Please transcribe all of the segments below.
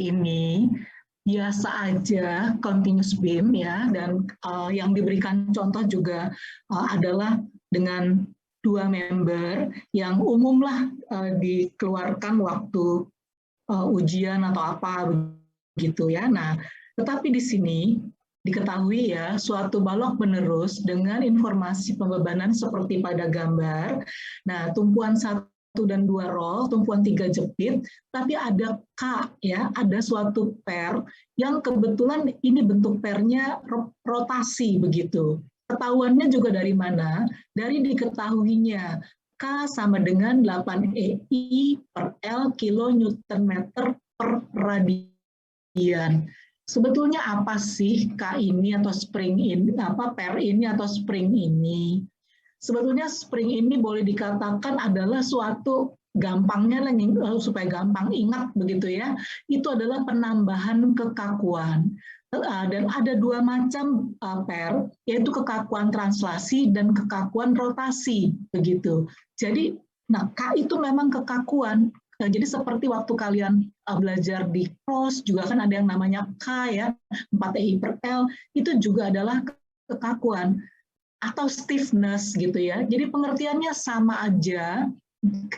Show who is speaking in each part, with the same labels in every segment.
Speaker 1: ini biasa aja continuous beam ya, dan yang diberikan contoh juga adalah dengan 2 member yang umumlah dikeluarkan waktu ujian atau apa begitu ya. Nah, tetapi di sini diketahui ya, suatu balok penerus dengan informasi pembebanan seperti pada gambar. Nah, tumpuan 1 dan 2 roll, tumpuan 3 jepit, tapi ada K ya, ada suatu pair yang kebetulan ini bentuk pairnya rotasi begitu. Ketahuannya juga dari mana? Dari diketahuinya K sama dengan 8 EI per L kilonewton meter per radian. Sebetulnya apa sih K ini atau spring ini, pair ini atau spring ini? Sebetulnya spring ini boleh dikatakan adalah suatu gampangnya supaya gampang ingat begitu ya, itu adalah penambahan kekakuan. Dan ada 2 macam pair, yaitu kekakuan translasi dan kekakuan rotasi begitu. Jadi, nah K itu memang kekakuan. Nah, jadi seperti waktu kalian belajar di cross juga kan ada yang namanya K ya, 4 EI per L, itu juga adalah kekakuan atau stiffness gitu ya. Jadi pengertiannya sama aja,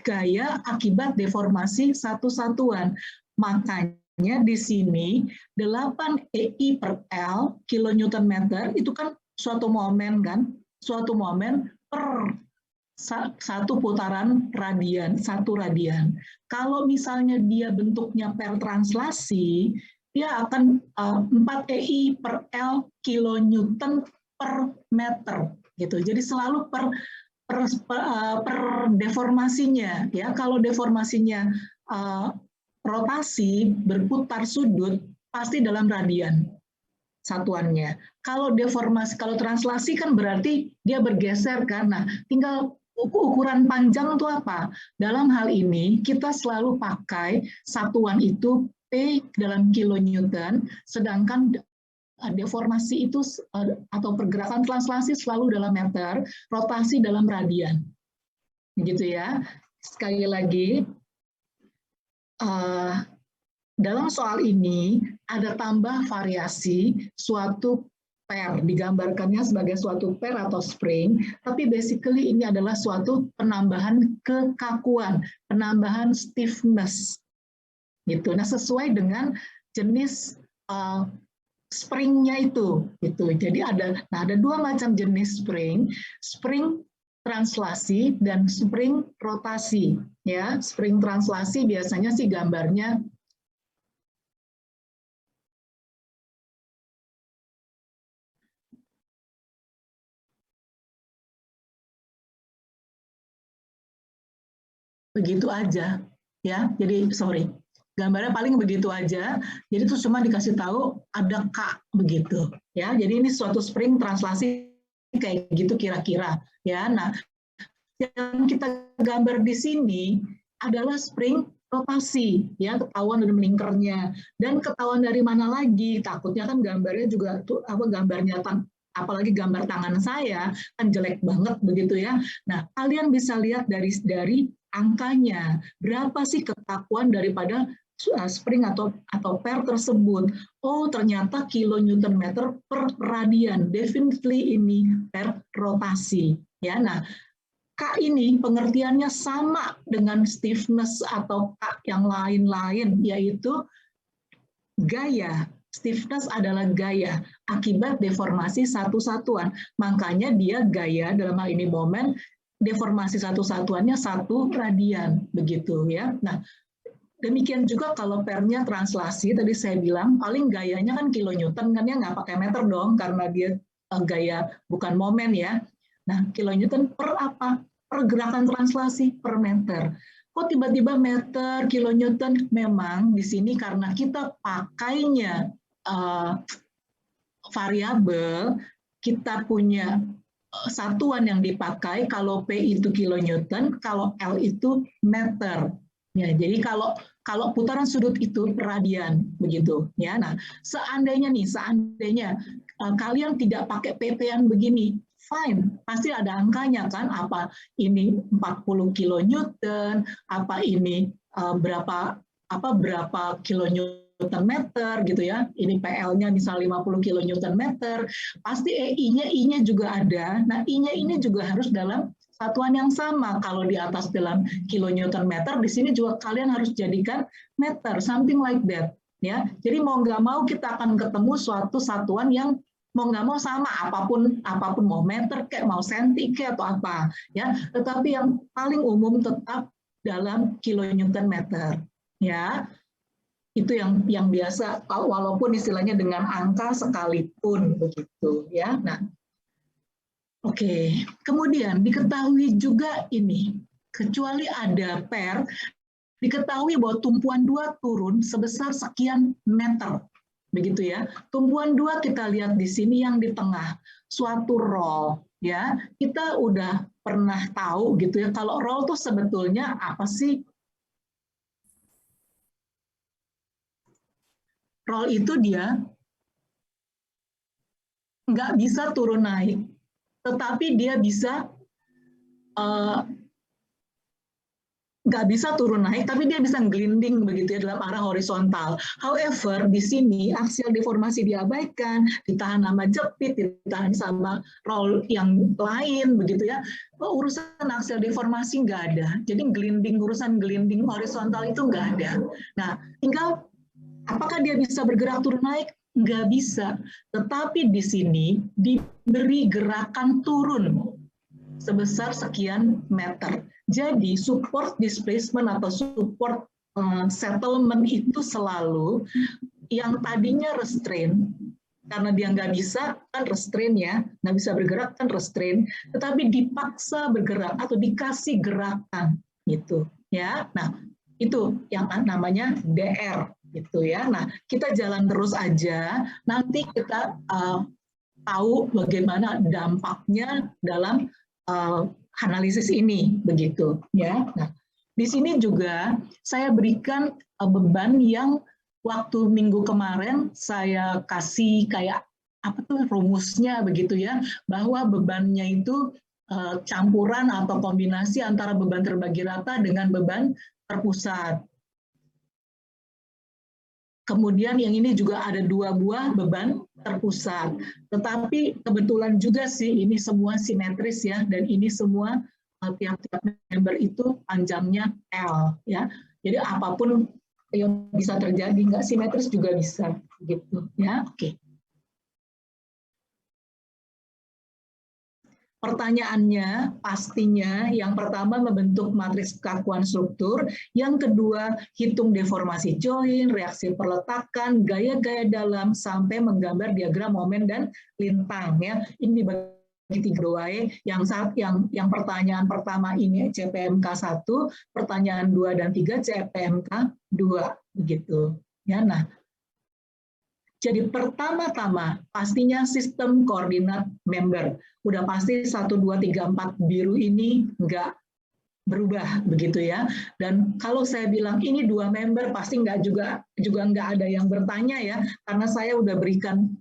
Speaker 1: gaya akibat deformasi satu satuan. Makanya di sini 8 EI per L kilonewton meter itu kan suatu momen kan, suatu momen per satu putaran radian, 1 radian. Kalau misalnya dia bentuknya per translasi, dia akan 4 EI per L kilonewton per meter gitu. Jadi selalu per deformasinya ya. Kalau deformasinya rotasi berputar sudut pasti dalam radian satuannya. Kalau deformasi, kalau translasi kan berarti dia bergeser kan. Nah, tinggal ukuran panjang itu apa? Dalam hal ini kita selalu pakai satuan itu P dalam kilonewton, sedangkan deformasi itu atau pergerakan translasi selalu dalam meter, rotasi dalam radian. Begitu ya. Sekali lagi, dalam soal ini ada tambah variasi suatu pair, digambarkannya sebagai suatu pair atau spring, tapi basically ini adalah suatu penambahan kekakuan, penambahan stiffness. Gitu. Nah, sesuai dengan jenis springnya itu. Gitu. Jadi ada 2 macam jenis spring, spring translasi dan spring rotasi. Ya, spring translasi biasanya sih gambarnya begitu aja ya. Jadi sorry, gambarnya paling begitu aja. Jadi itu cuma dikasih tahu ada K begitu ya. Jadi ini suatu spring translasi kayak gitu kira-kira ya. Nah, yang kita gambar di sini adalah spring rotasi ya, ketahuan dari melingkarnya. Dan ketahuan dari mana lagi? Takutnya kan gambarnya juga tuh gambarnya apalagi gambar tangan saya kan jelek banget begitu ya. Nah, kalian bisa lihat dari angkanya, berapa sih kekakuan daripada spring atau pair tersebut. Oh, ternyata kilonewton meter per radian. Definitely ini per rotasi. Ya, nah, K ini pengertiannya sama dengan stiffness atau K yang lain-lain, yaitu gaya. Stiffness adalah gaya akibat deformasi satu satuan. Makanya dia gaya dalam hal ini momen, deformasi satu satuannya 1 radian begitu ya. Nah, demikian juga kalau pairnya translasi, tadi saya bilang paling gayanya kan kilonewton kan ya, nggak pakai meter dong karena dia gaya bukan momen ya. Nah, kilonewton per apa? Pergerakan translasi per meter. Kok tiba-tiba meter, kilonewton? Memang di sini karena kita pakainya variabel, kita punya satuan yang dipakai, kalau P itu kilonewton, kalau L itu meter. Ya, jadi kalau putaran sudut itu radian begitu ya. Nah, seandainya kalian tidak pakai PP-an begini, fine, pasti ada angkanya kan, apa ini 40 kilonewton, apa ini berapa kilonewton meter gitu ya, ini PL-nya misal 50 kilonewton meter, pasti I-nya juga ada. Nah, I-nya ini juga harus dalam satuan yang sama. Kalau di atas dalam kilonewton meter, di sini juga kalian harus jadikan meter, something like that. Ya, jadi mau nggak mau kita akan ketemu suatu satuan yang mau nggak mau sama, apapun mau meter kayak mau senti kayak atau apa ya, tetapi yang paling umum tetap dalam kilonewton meter ya. Itu yang biasa, walaupun istilahnya dengan angka sekalipun begitu ya. Nah, oke. Kemudian diketahui juga ini, kecuali ada per, diketahui bahwa tumpuan 2 turun sebesar sekian meter. Begitu ya. Tumpuan 2 kita lihat di sini yang di tengah, suatu roll ya. Kita udah pernah tahu gitu ya, kalau roll tuh sebetulnya apa sih? Roll itu dia nggak bisa turun naik, tetapi dia bisa nggak bisa turun naik, tapi dia bisa gelinding begitu ya dalam arah horizontal. However, di sini aksial deformasi diabaikan, ditahan sama jepit, ditahan sama roll yang lain begitu ya. Urusan aksial deformasi nggak ada. Jadi urusan gelinding horizontal itu nggak ada. Nah, tinggal apakah dia bisa bergerak turun naik? Nggak bisa. Tetapi di sini diberi gerakan turun sebesar sekian meter. Jadi support displacement atau support settlement itu selalu yang tadinya restrain, karena dia nggak bisa kan restrain ya, nggak bisa bergerak kan restrain, tetapi dipaksa bergerak atau dikasih gerakan gitu ya. Nah, itu yang namanya DR gitu ya. Nah, kita jalan terus aja, nanti kita tahu bagaimana dampaknya dalam analisis ini begitu ya. Nah, di sini juga saya berikan beban yang waktu minggu kemarin saya kasih kayak apa tuh rumusnya begitu ya, bahwa bebannya itu campuran atau kombinasi antara beban terbagi rata dengan beban terpusat. Kemudian yang ini juga ada 2 buah beban terpusat. Tetapi kebetulan juga sih ini semua simetris ya, dan ini semua tiap-tiap member itu panjangnya L ya. Jadi apapun yang bisa terjadi, nggak simetris juga bisa gitu ya. Oke. Pertanyaannya pastinya yang pertama membentuk matriks kekakuan struktur, yang kedua hitung deformasi join, reaksi perletakan, gaya-gaya dalam sampai menggambar diagram momen dan lintang ya. Ini dibagi 3 yang pertanyaan pertama ini CPMK 1, pertanyaan 2 dan 3 CPMK 2 begitu. Ya, nah jadi pertama-tama pastinya sistem koordinat member. Udah pasti 1, 2, 3, 4 biru ini nggak berubah begitu ya. Dan kalau saya bilang ini 2 member pasti juga nggak ada yang bertanya ya, karena saya udah berikan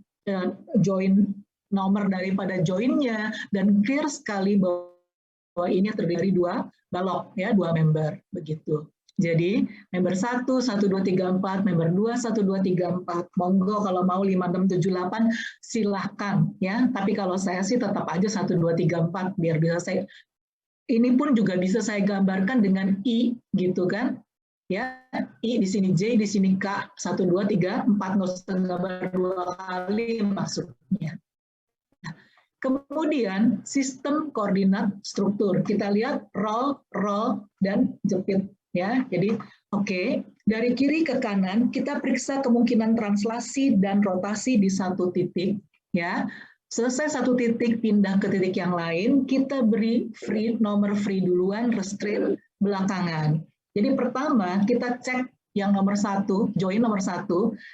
Speaker 1: join nomor daripada joinnya dan clear sekali bahwa ini terdiri dari 2 balok ya, 2 member begitu. Jadi member 1, 1, 2, 3, 4, member 2, 1, 2, 3, 4. Monggo kalau mau 5, 6, 7, 8 silahkan ya. Tapi kalau saya sih tetap aja 1, 2, 3, 4 biar bisa saya. Ini pun juga bisa saya gambarkan dengan I gitu kan. Ya, I di sini J, di sini K, 1, 2, 3, 4, nggak usah gambar 2 kali maksudnya. Nah, kemudian sistem koordinat struktur. Kita lihat roll, dan jepit. Ya, jadi oke. Dari kiri ke kanan kita periksa kemungkinan translasi dan rotasi di satu titik. Ya, selesai satu titik pindah ke titik yang lain, kita beri nomor free duluan, restrain belakangan. Jadi pertama kita cek yang nomor 1, join nomor 1,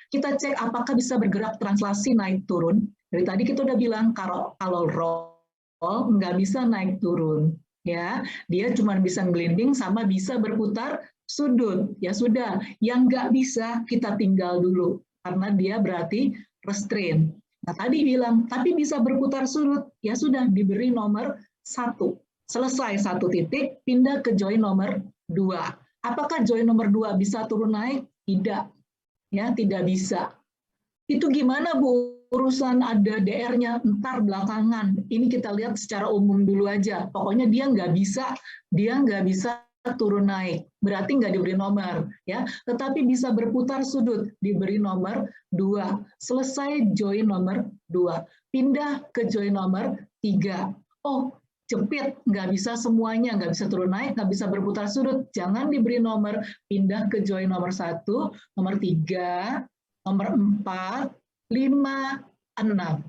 Speaker 1: kita cek apakah bisa bergerak translasi naik turun. Dari tadi kita udah bilang kalau roll nggak bisa naik turun. Ya, dia cuma bisa ngelinding sama bisa berputar sudut. Ya sudah, yang nggak bisa kita tinggal dulu karena dia berarti restrain. Nah, tadi bilang tapi bisa berputar sudut. Ya sudah, diberi nomor 1. Selesai satu titik, pindah ke join nomor 2. Apakah join nomor 2 bisa turun naik? Tidak. Ya, tidak bisa. Itu gimana Bu? Urusan ada DR-nya ntar belakangan. Ini kita lihat secara umum dulu aja. Pokoknya dia nggak bisa turun naik. Berarti nggak diberi nomor, ya. Tetapi bisa berputar sudut, diberi nomor 2. Selesai join nomor 2. Pindah ke join nomor 3. Oh, jepit, nggak bisa semuanya, nggak bisa turun naik, nggak bisa berputar sudut. Jangan diberi nomor, pindah ke join nomor 1, nomor 3, nomor 4, 5, 6.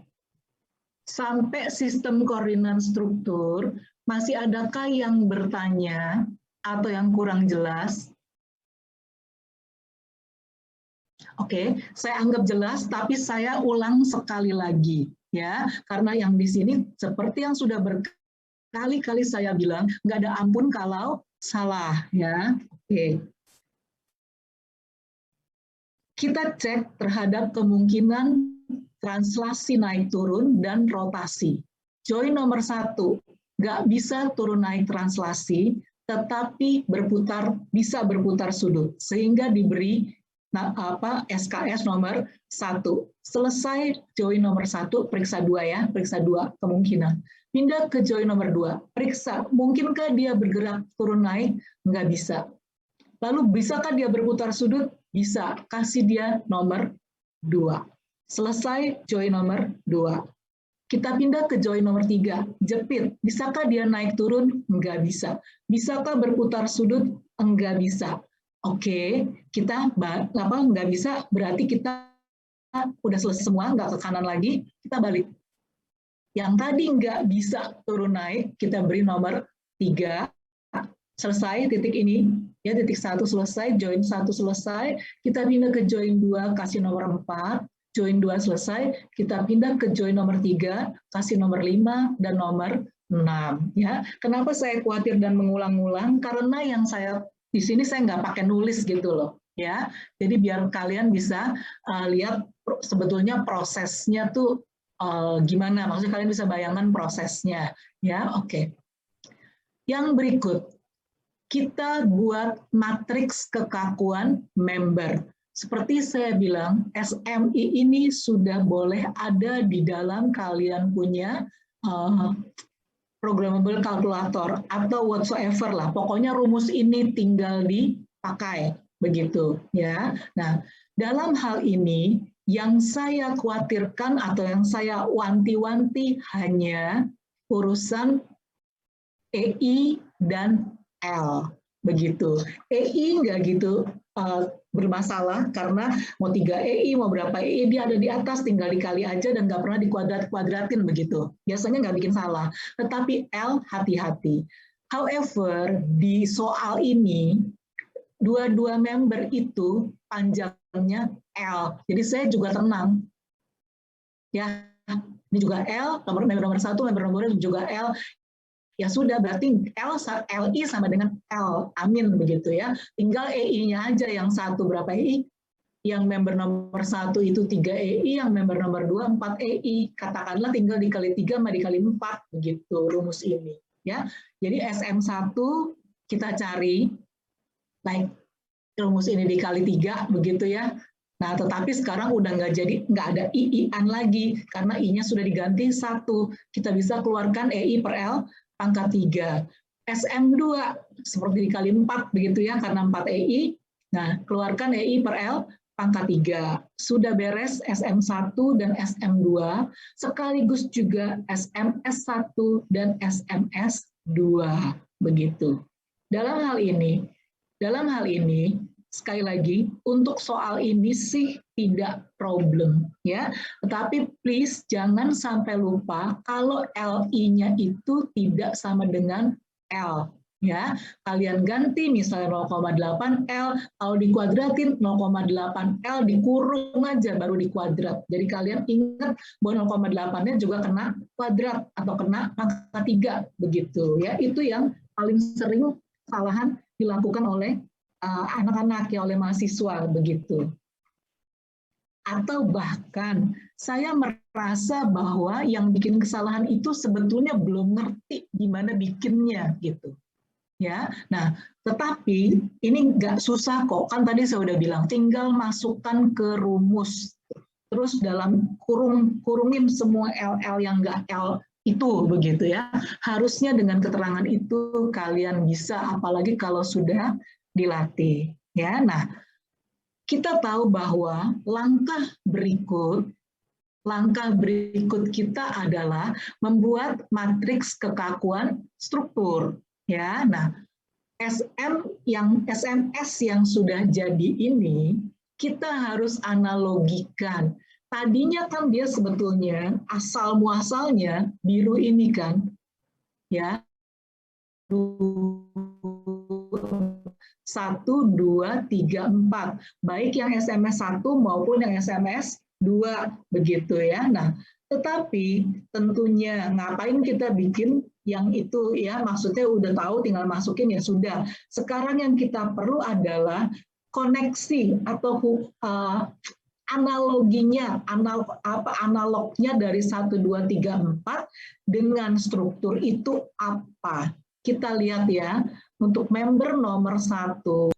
Speaker 1: Sampai sistem koordinat struktur, masih adakah yang bertanya atau yang kurang jelas? Oke, saya anggap jelas, tapi saya ulang sekali lagi, ya, karena yang di sini seperti yang sudah berkali-kali saya bilang, nggak ada ampun kalau salah, ya. Oke. Kita cek terhadap kemungkinan translasi naik turun dan rotasi. Join nomor 1, nggak bisa turun naik translasi, tetapi bisa berputar sudut, sehingga diberi SKS nomor 1. Selesai join nomor 1, periksa 2 ya, periksa 2 kemungkinan. Pindah ke join nomor 2, periksa, mungkinkah dia bergerak turun naik? Nggak bisa. Lalu bisakah dia berputar sudut? Bisa, kasih dia nomor 2. Selesai join nomor 2. Kita pindah ke join nomor 3, jepit. Bisakah dia naik turun? Enggak bisa. Bisakah berputar sudut? Enggak bisa. Oke, kita enggak bisa, berarti kita udah selesai semua, enggak ke kanan lagi, kita balik. Yang tadi enggak bisa turun naik, kita beri nomor 3, selesai titik ini, ya titik 1 selesai, join 1 selesai, kita pindah ke join 2, kasih nomor 4, join 2 selesai, kita pindah ke join nomor 3, kasih nomor 5 dan nomor 6. Ya, kenapa saya khawatir dan mengulang-ulang? Karena yang saya di sini saya nggak pakai nulis gitu loh, ya. Jadi biar kalian bisa lihat sebetulnya prosesnya tuh gimana. Maksudnya kalian bisa bayangkan prosesnya, ya. Oke. Yang berikut, kita buat matriks kekakuan member. Seperti saya bilang, SMI ini sudah boleh ada di dalam kalian punya programmable calculator atau whatsoever lah. Pokoknya rumus ini tinggal dipakai, begitu ya. Nah, dalam hal ini yang saya khawatirkan atau yang saya wanti-wanti hanya urusan EI dan L, begitu. EI nggak gitu bermasalah karena mau 3 EI, mau berapa EI, dia ada di atas, tinggal dikali aja dan nggak pernah dikuadratin begitu. Biasanya nggak bikin salah. Tetapi L, hati-hati. However, di soal ini, dua-dua member itu panjangnya L. Jadi saya juga tenang. Ya, ini juga L, member nomor 1, member nomor 2 juga L. Ya sudah, berarti LI sama dengan L, amin begitu ya. Tinggal EI-nya aja yang 1 berapa EI, yang member nomor 1 itu 3 EI, yang member nomor 2 4 EI. Katakanlah tinggal dikali 3 sama dikali 4 begitu rumus ini ya. Jadi SM1 kita cari like rumus ini dikali 3 begitu ya. Nah, tetapi sekarang udah nggak ada II-an lagi karena I-nya sudah diganti 1. Kita bisa keluarkan EI per L pangkat 3. SM2 seperti dikali 4 begitu ya, karena 4 EI. Nah, keluarkan EI per L pangkat 3. Sudah beres SM1 dan SM2, sekaligus juga SMS1 dan SMS2 begitu. Dalam hal ini sekali lagi untuk soal ini sih tidak problem ya, tetapi please jangan sampai lupa kalau LI-nya itu tidak sama dengan L ya. Kalian ganti misalnya 0,8 L, kalau dikuadratin 0,8 L dikurung aja baru dikuadrat. Jadi kalian ingat bahwa 0,8-nya juga kena kuadrat atau kena pangkat 3 begitu ya. Itu yang paling sering kesalahan dilakukan oleh anak-anak ya, oleh mahasiswa begitu. Atau bahkan saya merasa bahwa yang bikin kesalahan itu sebetulnya belum ngerti gimana bikinnya gitu. Ya, nah, tetapi ini nggak susah kok, kan tadi saya udah bilang, tinggal masukkan ke rumus, terus dalam kurungin semua LL yang nggak L itu, begitu ya. Harusnya dengan keterangan itu kalian bisa, apalagi kalau sudah dilatih. Ya, nah, kita tahu bahwa langkah berikut kita adalah membuat matriks kekakuan struktur. Ya, nah, SMS yang sudah jadi ini, kita harus analogikan. Tadinya kan dia sebetulnya asal muasalnya biru ini kan, ya. 1, 2, 3, 4. Baik yang SMS 1 maupun yang SMS 2, begitu ya. Nah, tetapi tentunya ngapain kita bikin yang itu ya, maksudnya udah tahu tinggal masukin ya sudah. Sekarang yang kita perlu adalah koneksi atau analoginya, analognya dari 1, 2, 3, 4 dengan struktur itu apa? Kita lihat ya, untuk member nomor 1,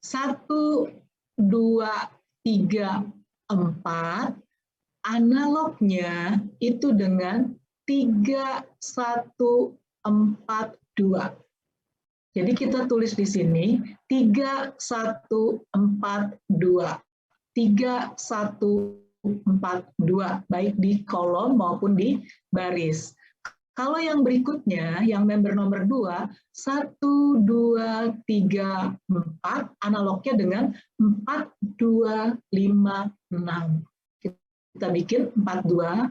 Speaker 1: 1, 2, 3, 4, analognya itu dengan 3, 1, 4, 2. Jadi kita tulis di sini 3, 1, 4, 2. 3, 1, 4, 2, baik di kolom maupun di baris. Kalau yang berikutnya, yang member nomor 2, 1, 2, 3, 4, analognya dengan 4, 2, 5, 6. Kita bikin 4, 2,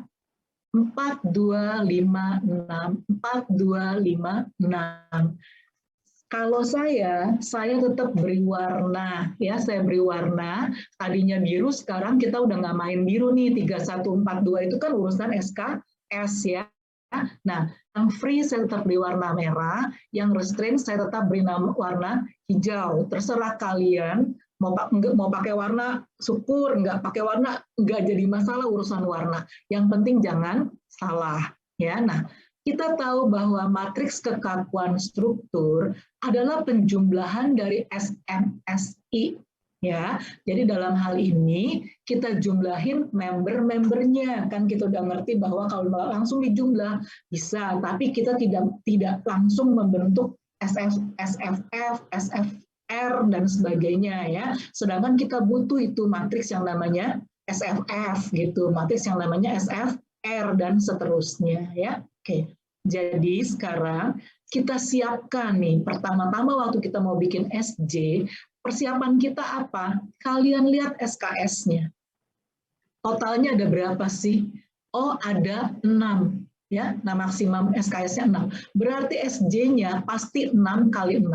Speaker 1: 4, 2, 5, 6, 4, 2, 5, 6. Kalau saya tetap beri warna, ya saya beri warna, tadinya biru, sekarang kita udah nggak main biru nih, 3, 1, 4, 2 itu kan urusan SKS ya. Nah, yang free saya tetap beri warna merah, yang restrain saya tetap beri warna hijau. Terserah kalian mau pakai warna syukur, nggak pakai warna nggak jadi masalah urusan warna. Yang penting jangan salah ya. Nah, kita tahu bahwa matriks kekakuan struktur adalah penjumlahan dari SMSI ya. Jadi dalam hal ini kita jumlahin member-membernya, kan kita udah ngerti bahwa kalau langsung dijumlah bisa, tapi kita tidak langsung membentuk SFF, SFR dan sebagainya ya. Sedangkan kita butuh itu matriks yang namanya SFF gitu, matriks yang namanya SFR dan seterusnya ya. Oke. Jadi sekarang kita siapkan nih, pertama-tama waktu kita mau bikin SJ, persiapan kita apa? Kalian lihat SKS-nya. Totalnya ada berapa sih? Oh, ada 6. Ya, nah maksimum SKS-nya 6. Berarti SJ-nya pasti 6 kali 6.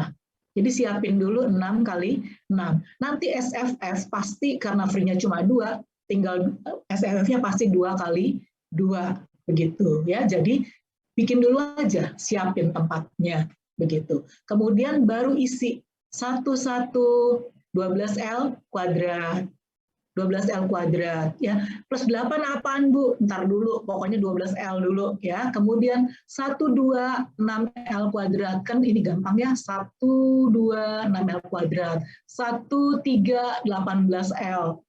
Speaker 1: Jadi siapin dulu 6 kali 6. Nanti SFF pasti karena free-nya cuma 2, tinggal SFF-nya pasti 2 kali 2. Begitu ya. Jadi bikin dulu aja, siapin tempatnya. Begitu. Kemudian baru isi 1, 12L kuadrat. 12L kuadrat ya. Plus 8 apaan Bu? Ntar dulu, pokoknya 12L dulu ya. Kemudian 1, 2, 6L kuadrat. Kan ini gampang ya. 1, 2, 6L kuadrat. 1, 3, 18L.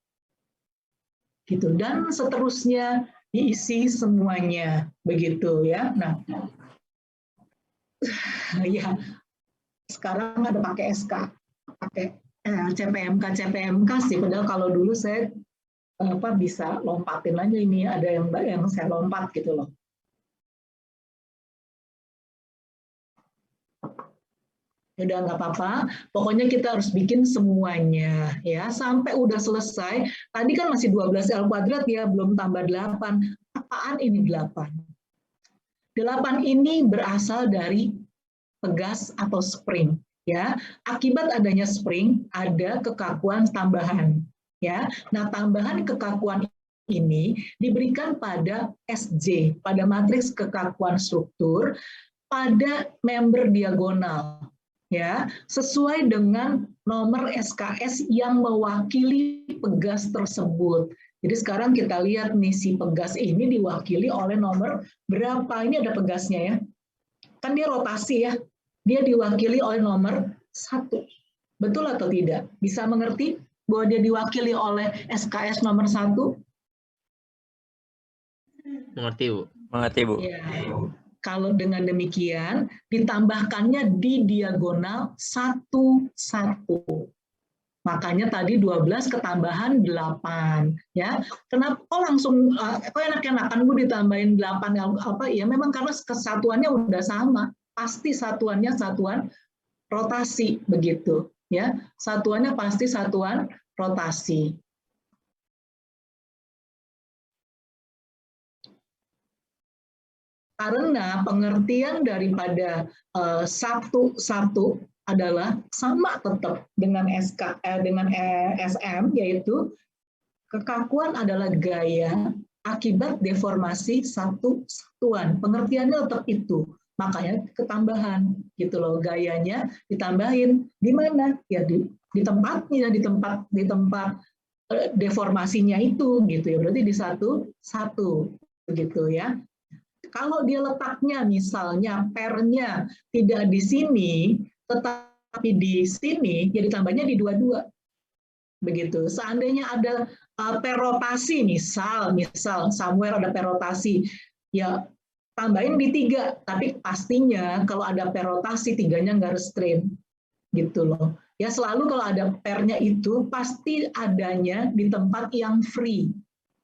Speaker 1: Gitu. Dan seterusnya diisi semuanya. Begitu ya. Nah, ya sekarang ada pakai SK, pakai CPMK sih, padahal kalau dulu saya bisa lompatin aja, ini ada yang saya lompat gitu loh. Udah nggak apa-apa, pokoknya kita harus bikin semuanya ya sampai udah selesai. Tadi kan masih 12L kuadrat ya, belum tambah 8. Apaan ini 8? 8 ini berasal dari pegas atau spring ya. Akibat adanya spring ada kekakuan tambahan ya. Nah, tambahan kekakuan ini diberikan pada SJ, pada matriks kekakuan struktur pada member diagonal ya, sesuai dengan nomor SKS yang mewakili pegas tersebut. Jadi sekarang kita lihat nih, si pegas ini diwakili oleh nomor berapa. Ini ada pegasnya ya. Kan dia rotasi ya. dia diwakili oleh nomor 1. Betul atau tidak? Bisa mengerti bahwa dia diwakili oleh SKS nomor 1?
Speaker 2: Mengerti, Bu.
Speaker 3: Mengerti, Bu.
Speaker 1: Ya. Kalau dengan demikian, ditambahkannya di diagonal 1, 1. Makanya tadi 12 ketambahan 8. Ya. Kenapa langsung, kok enak-enakan Bu ditambahin 8? Apa? Ya memang karena kesatuannya udah sama. Pasti satuannya satuan rotasi, begitu. Ya, satuannya pasti satuan rotasi. Karena pengertian daripada 1, 1 adalah sama tetap dengan dengan SM, yaitu kekakuan adalah gaya akibat deformasi satu satuan. Pengertiannya tetap itu. Makanya ketambahan gitu loh, gayanya ditambahin di mana ya di tempatnya, di tempat deformasinya itu gitu ya, berarti di 1, 1 begitu ya. Kalau dia letaknya misalnya pernya tidak di sini tetapi di sini, ya ditambahnya di 22 begitu. Seandainya ada perotasi, misal somewhere ada perotasi, ya tambahin di 3, tapi pastinya kalau ada perotasi 3-nya nggak restrain, gitu loh. Ya selalu kalau ada pernya itu pasti adanya di tempat yang free.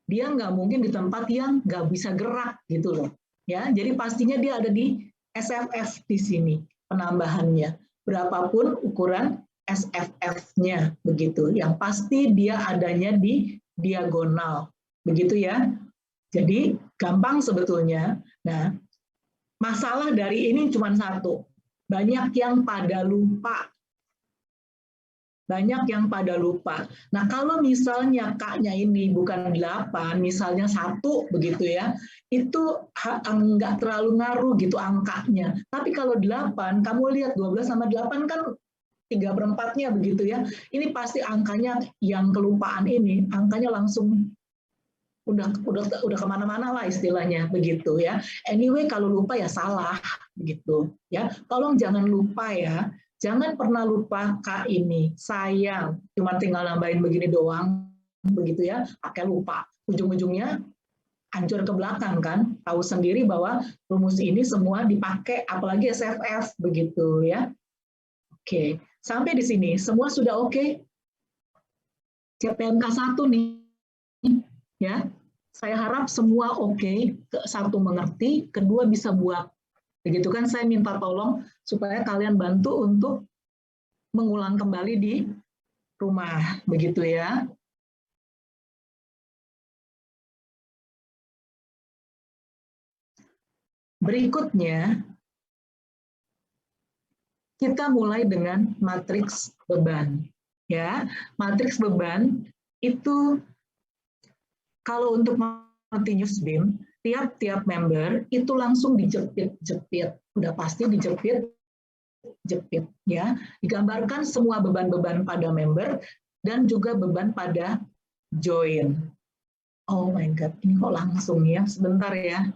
Speaker 1: Dia nggak mungkin di tempat yang nggak bisa gerak, gitu loh. Ya, jadi pastinya dia ada di SFF di sini penambahannya. Berapapun ukuran SFF-nya, begitu. Yang pasti dia adanya di diagonal, begitu ya. Jadi gampang sebetulnya. Nah, masalah dari ini cuma satu. Banyak yang pada lupa. Banyak yang pada lupa. Nah, kalau misalnya kaknya ini bukan 8, misalnya 1 begitu ya, itu nggak terlalu ngaruh gitu angkanya. Tapi kalau 8, kamu lihat 12 sama 8 kan 3/4-nya begitu ya. Ini pasti angkanya yang kelupaan ini, angkanya langsung udah kemana-mana lah istilahnya begitu ya. Anyway kalau lupa ya salah begitu ya. Tolong jangan lupa ya. Jangan pernah lupa K ini. Sayang, cuma tinggal nambahin begini doang begitu ya. Pakai lupa. Ujung-ujungnya hancur ke belakang kan. Tahu sendiri bahwa rumus ini semua dipakai apalagi SFF begitu ya. Oke, sampai di sini semua sudah oke? CPMK 1 nih. Ya. Saya harap semua oke, satu mengerti, kedua bisa buat. Begitu kan saya minta tolong supaya kalian bantu untuk mengulang kembali di rumah, begitu ya. Berikutnya kita mulai dengan matriks beban. Ya, matriks beban itu kalau untuk continuous beam, tiap-tiap member itu langsung dijepit-jepit. Udah pasti dijepit ya. Digambarkan semua beban-beban pada member dan juga beban pada join. Oh my god, ini kok langsung ya? Sebentar ya.